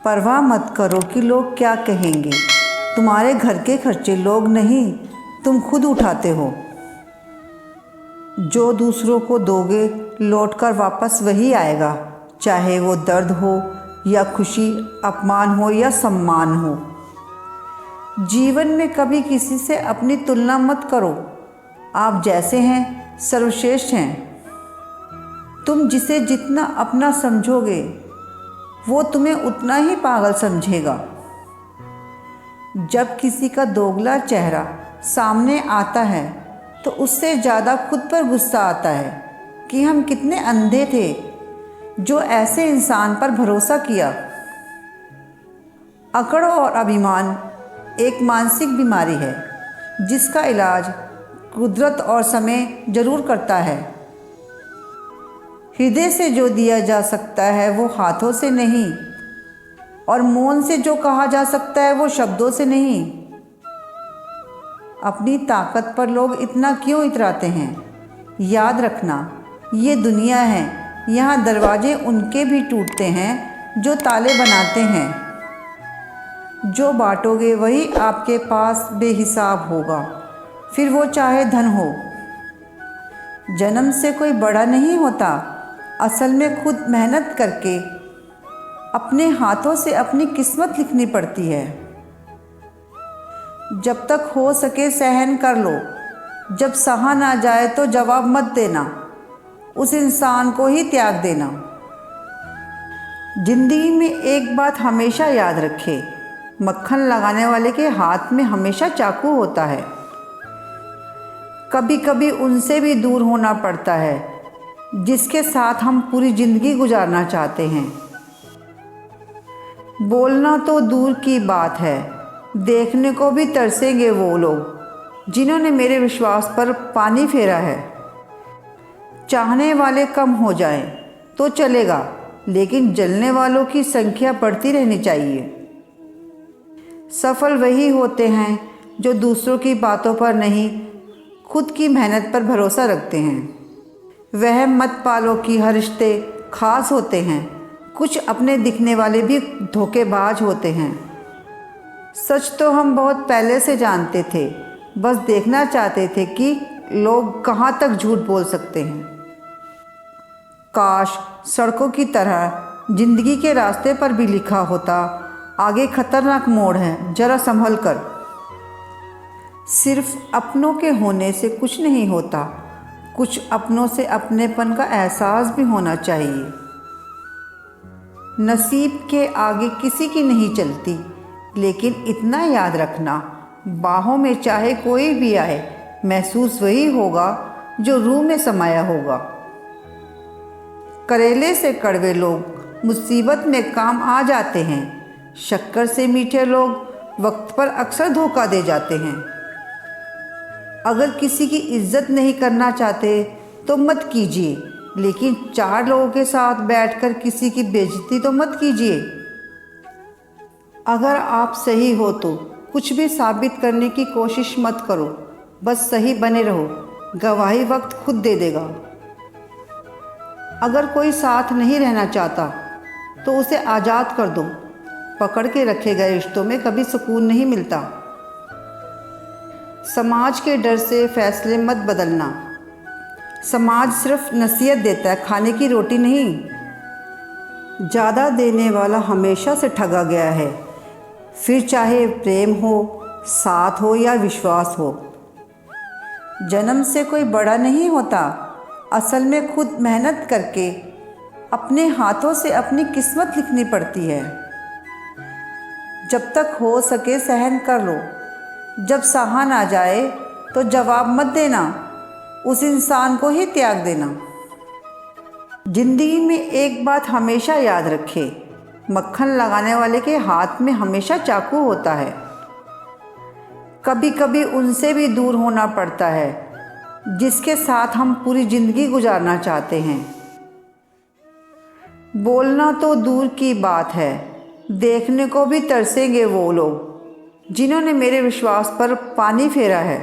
परवाह मत करो कि लोग क्या कहेंगे। तुम्हारे घर के खर्चे लोग नहीं, तुम खुद उठाते हो। जो दूसरों को दोगे लौट कर वापस वही आएगा, चाहे वो दर्द हो या खुशी, अपमान हो या सम्मान हो। जीवन में कभी किसी से अपनी तुलना मत करो। आप जैसे हैं सर्वश्रेष्ठ हैं। तुम जिसे जितना अपना समझोगे वो तुम्हें उतना ही पागल समझेगा। जब किसी का दोगला चेहरा सामने आता है तो उससे ज़्यादा खुद पर गुस्सा आता है कि हम कितने अंधे थे जो ऐसे इंसान पर भरोसा किया। अकड़ और अभिमान एक मानसिक बीमारी है जिसका इलाज कुदरत और समय जरूर करता है। हृदय से जो दिया जा सकता है वो हाथों से नहीं, और मौन से जो कहा जा सकता है वो शब्दों से नहीं। अपनी ताकत पर लोग इतना क्यों इतराते हैं? याद रखना, ये दुनिया है, यहाँ दरवाजे उनके भी टूटते हैं जो ताले बनाते हैं। जो बांटोगे वही आपके पास बेहिसाब होगा, फिर वो चाहे धन हो। जन्म से कोई बड़ा नहीं होता, असल में खुद मेहनत करके अपने हाथों से अपनी किस्मत लिखनी पड़ती है। जब तक हो सके सहन कर लो, जब सहा ना जाए तो जवाब मत देना, उस इंसान को ही त्याग देना। जिंदगी में एक बात हमेशा याद रखे, मक्खन लगाने वाले के हाथ में हमेशा चाकू होता है। कभी कभी उनसे भी दूर होना पड़ता है जिसके साथ हम पूरी ज़िंदगी गुजारना चाहते हैं। बोलना तो दूर की बात है, देखने को भी तरसेंगे वो लोग जिन्होंने मेरे विश्वास पर पानी फेरा है। चाहने वाले कम हो जाएं तो चलेगा, लेकिन जलने वालों की संख्या बढ़ती रहनी चाहिए। सफल वही होते हैं जो दूसरों की बातों पर नहीं, खुद की मेहनत पर भरोसा रखते हैं। वह मत पालो कि हर रिश्ते खास होते हैं, कुछ अपने दिखने वाले भी धोखेबाज होते हैं। सच तो हम बहुत पहले से जानते थे, बस देखना चाहते थे कि लोग कहाँ तक झूठ बोल सकते हैं। काश सड़कों की तरह जिंदगी के रास्ते पर भी लिखा होता, आगे खतरनाक मोड़ है, जरा संभल कर। सिर्फ अपनों के होने से कुछ नहीं होता, कुछ अपनों से अपनेपन का एहसास भी होना चाहिए। नसीब के आगे किसी की नहीं चलती, लेकिन इतना याद रखना, बाहों में चाहे कोई भी आए, महसूस वही होगा जो रूह में समाया होगा। करेले से कड़वे लोग मुसीबत में काम आ जाते हैं, शक्कर से मीठे लोग वक्त पर अक्सर धोखा दे जाते हैं। अगर किसी की इज्जत नहीं करना चाहते तो मत कीजिए, लेकिन 4 लोगों के साथ बैठकर किसी की बेइज्जती तो मत कीजिए। अगर आप सही हो तो कुछ भी साबित करने की कोशिश मत करो, बस सही बने रहो, गवाही वक्त खुद दे देगा। अगर कोई साथ नहीं रहना चाहता तो उसे आज़ाद कर दो, पकड़ के रखे गए रिश्तों में कभी सुकून नहीं मिलता। समाज के डर से फैसले मत बदलना, समाज सिर्फ नसीहत देता है, खाने की रोटी नहीं। ज़्यादा देने वाला हमेशा से ठगा गया है, फिर चाहे प्रेम हो, साथ हो या विश्वास हो। जन्म से कोई बड़ा नहीं होता, असल में खुद मेहनत करके अपने हाथों से अपनी किस्मत लिखनी पड़ती है। जब तक हो सके सहन कर लो, जब सहा ना जाए तो जवाब मत देना, उस इंसान को ही त्याग देना। जिंदगी में एक बात हमेशा याद रखे, मक्खन लगाने वाले के हाथ में हमेशा चाकू होता है। कभी कभी उनसे भी दूर होना पड़ता है जिसके साथ हम पूरी ज़िंदगी गुजारना चाहते हैं। बोलना तो दूर की बात है, देखने को भी तरसेंगे वो लोग जिन्होंने मेरे विश्वास पर पानी फेरा है।